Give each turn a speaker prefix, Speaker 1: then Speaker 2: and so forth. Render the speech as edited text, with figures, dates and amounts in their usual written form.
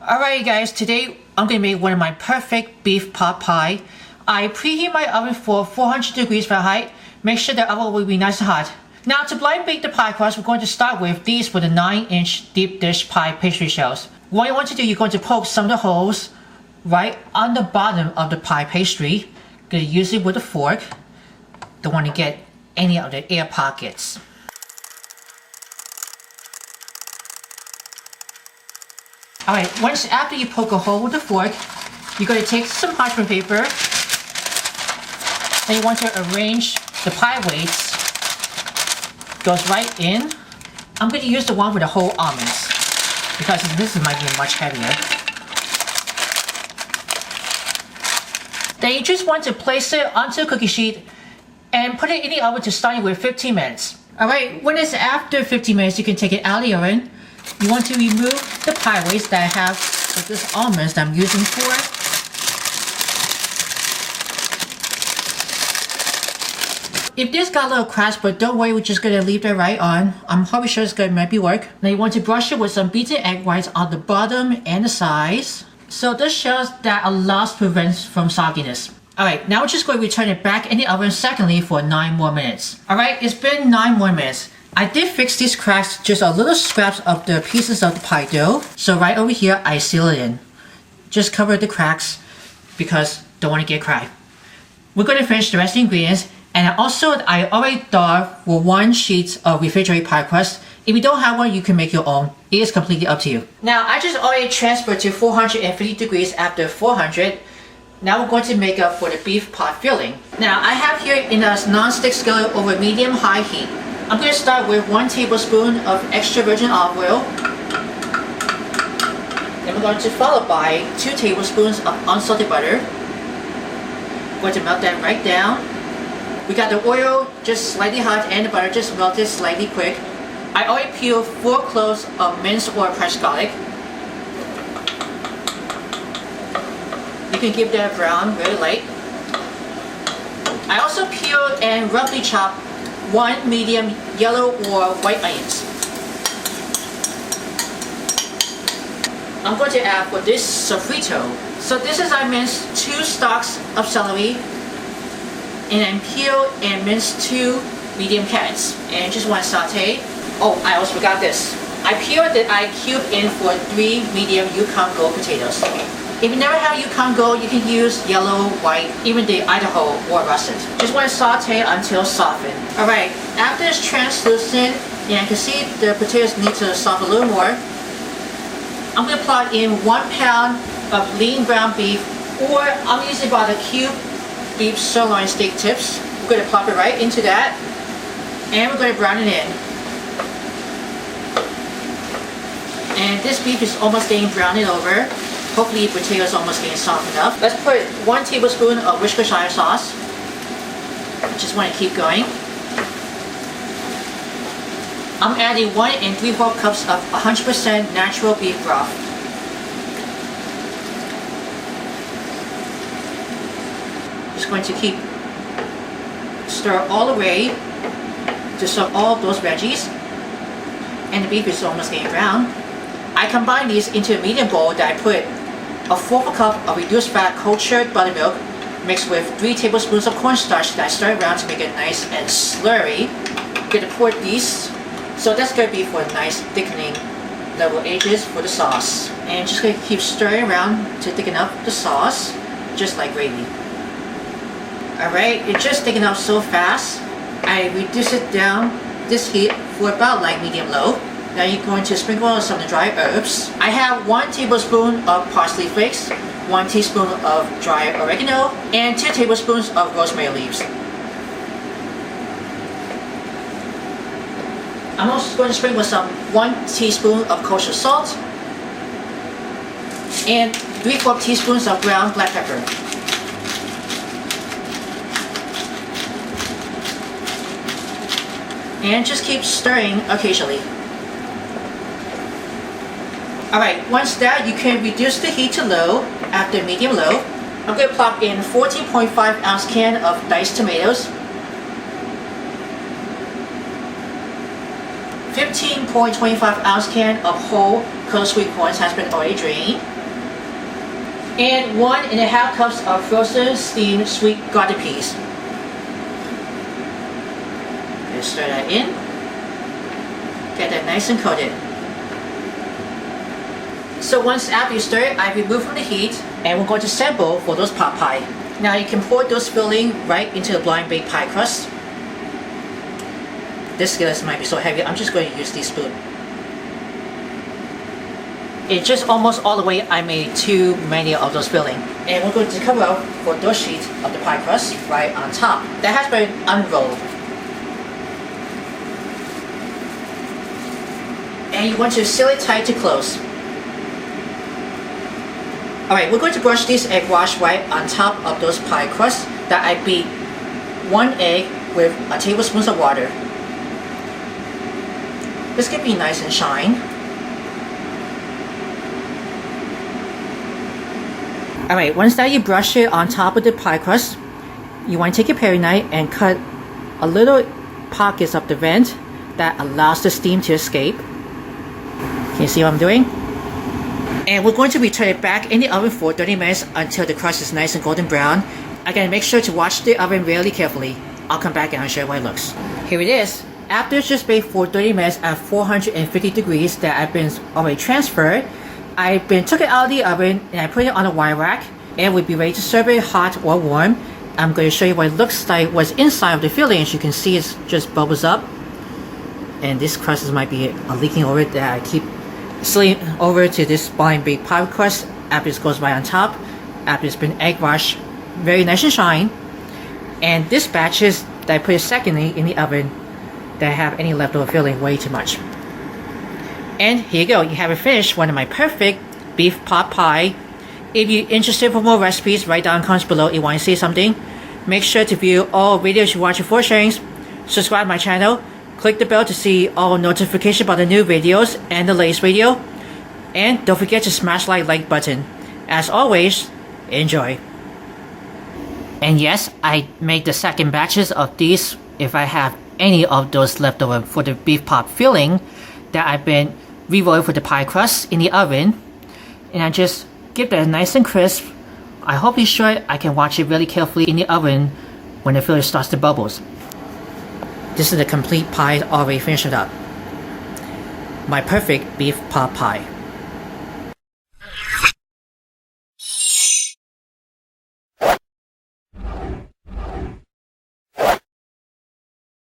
Speaker 1: Alright guys, today I'm going to make one of my perfect beef pot pie. I preheat my oven for 400 degrees Fahrenheit. Make sure the oven will be nice and hot. Now to blind bake the pie crust, we're going to start with these for the 9-inch deep dish pie pastry shells. What you want to do, you're going to poke some of the holes right on the bottom of the pie pastry. Going to use it with a fork. Don't want to get any of the air pockets. Alright, once after you poke a hole with the fork, you're going to take some parchment paper and you want to arrange the pie weights. Goes right in. I'm going to use the one with the whole almonds because this might be much heavier. Then you just want to place it onto a cookie sheet and put it in the oven to start with 15 minutes. Alright, when it's after 15 minutes, you can take it out of the oven. You want to remove the pie weights that I have with this almonds that I'm using for. If this got a little cracks, but don't worry, we're just going to leave that right on. I'm probably sure it's going to maybe work. Now you want to brush it with some beaten egg whites on the bottom and the sides. So this shows that a loss prevents from sogginess. Alright, now we're just going to return it back in the oven secondly for 9 more minutes. Alright, it's been 9 more minutes. I did fix these cracks, just a little scraps of the pieces of the pie dough. So right over here, I seal it in. Just cover the cracks because don't want to get cry. We're going to finish the rest of the ingredients. And I already thawed for 1 sheet of refrigerated pie crust. If you don't have one, you can make your own. It is completely up to you. Now, I just already transferred to 450 degrees after 400. Now we're going to make up for the beef pot filling. Now, I have here in a non-stick skillet over medium-high heat. I'm going to start with 1 tablespoon of extra virgin olive oil. Then we're going to follow by 2 tablespoons of unsalted butter. I'm going to melt that right down. We got the oil just slightly hot and the butter just melted slightly quick. I already peeled 4 cloves of minced or pressed garlic. You can give that a brown very light. I also peeled and roughly chopped 1 medium yellow or white onions. I'm going to add for this sofrito. So this is I minced 2 stalks of celery. And then peel and mince 2 medium carrots. And just want to saute. Oh, I almost forgot this. I peeled and I cubed in for 3 medium Yukon Gold potatoes. If you never have Yukon Gold, you can use yellow, white, even the Idaho or russet. Just want to saute until softened. Alright, after it's translucent, and I can see the potatoes need to soften a little more, I'm going to plot in 1 pound of lean ground beef, or I'm using about a cube beef sirloin steak tips. We're going to plop it right into that, and we're going to brown it in. And this beef is almost getting browned over. Hopefully the potato is almost getting soft enough. Let's put 1 tablespoon of Worcestershire sauce. Just want to keep going. I'm adding 1 3/4 cups of 100% natural beef broth. Just going to keep stir all the way to soak all those veggies. And the beef is almost getting brown. I combine these into a medium bowl that I put a 1/4 cup of reduced fat cultured buttermilk mixed with 3 tablespoons of cornstarch that I stir around to make it nice and slurry. I'm going to pour these. So that's going to be for nice thickening level edges for the sauce. And just going to keep stirring around to thicken up the sauce, just like gravy. Alright, it just thickened up so fast. I reduce it down this heat for about like medium-low. Now you're going to sprinkle some of the dry herbs. I have 1 tablespoon of parsley flakes, 1 teaspoon of dry oregano, and 2 tablespoons of rosemary leaves. I'm also going to sprinkle some 1 teaspoon of kosher salt and 3/4 teaspoons of ground black pepper. And just keep stirring occasionally. Alright, once that, you can reduce the heat to low after medium-low. I'm going to plop in 14.5 ounce can of diced tomatoes, 15.25 ounce can of whole cooked sweet corn has been already drained. and 1.5 cups of frozen steamed sweet garlic peas. And stir that in. Get that nice and coated. So once after you stir it, I remove from the heat and we're going to sample for those pot pie. Now you can pour those filling right into the blind baked pie crust. This skillet might be so heavy, I'm just going to use this spoon. It's just almost all the way I made too many of those filling. And we're going to cover up for those sheets of the pie crust right on top. That has been unrolled. And you want to seal it tight to close. Alright, we're going to brush this egg wash right on top of those pie crusts that I beat 1 egg with a tablespoon of water. This can be nice and shine. Alright, once that you brush it on top of the pie crust, you want to take your paring knife and cut a little pockets of the vent that allows the steam to escape. Can you see what I'm doing? And we're going to return it back in the oven for 30 minutes until the crust is nice and golden brown. Again, make sure to watch the oven really carefully. I'll come back and I'll show you how it looks. Here it is. After it's just baked for 30 minutes at 450 degrees that I've been already transferred, I've been took it out of the oven and I put it on a wire rack and we'll be ready to serve it hot or warm. I'm going to show you what it looks like, what's inside of the filling. As you can see, it's just bubbles up. And this crust might be leaking over it that I keep slid over to this blind baked pie crust after it goes right on top, after it's been egg washed, very nice and shine. And this batches that I put it secondly in the oven that have any leftover filling way too much. And here you go, you have it finished, one of my perfect beef pot pie. If you're interested for more recipes, write down in the comments below if you want to say something. Make sure to view all videos you watch before sharing. Subscribe to my channel. Click the bell to see all notifications about the new videos and the latest video. And don't forget to smash the like button. As always, enjoy. And yes, I make the second batches of these if I have any of those left over for the beef pot filling that I've been re-rolling for the pie crust in the oven. And I just give that nice and crisp. I hope you're sure I can watch it really carefully in the oven when the filling starts to bubbles. This is the complete pie already finished up. My perfect beef pot pie.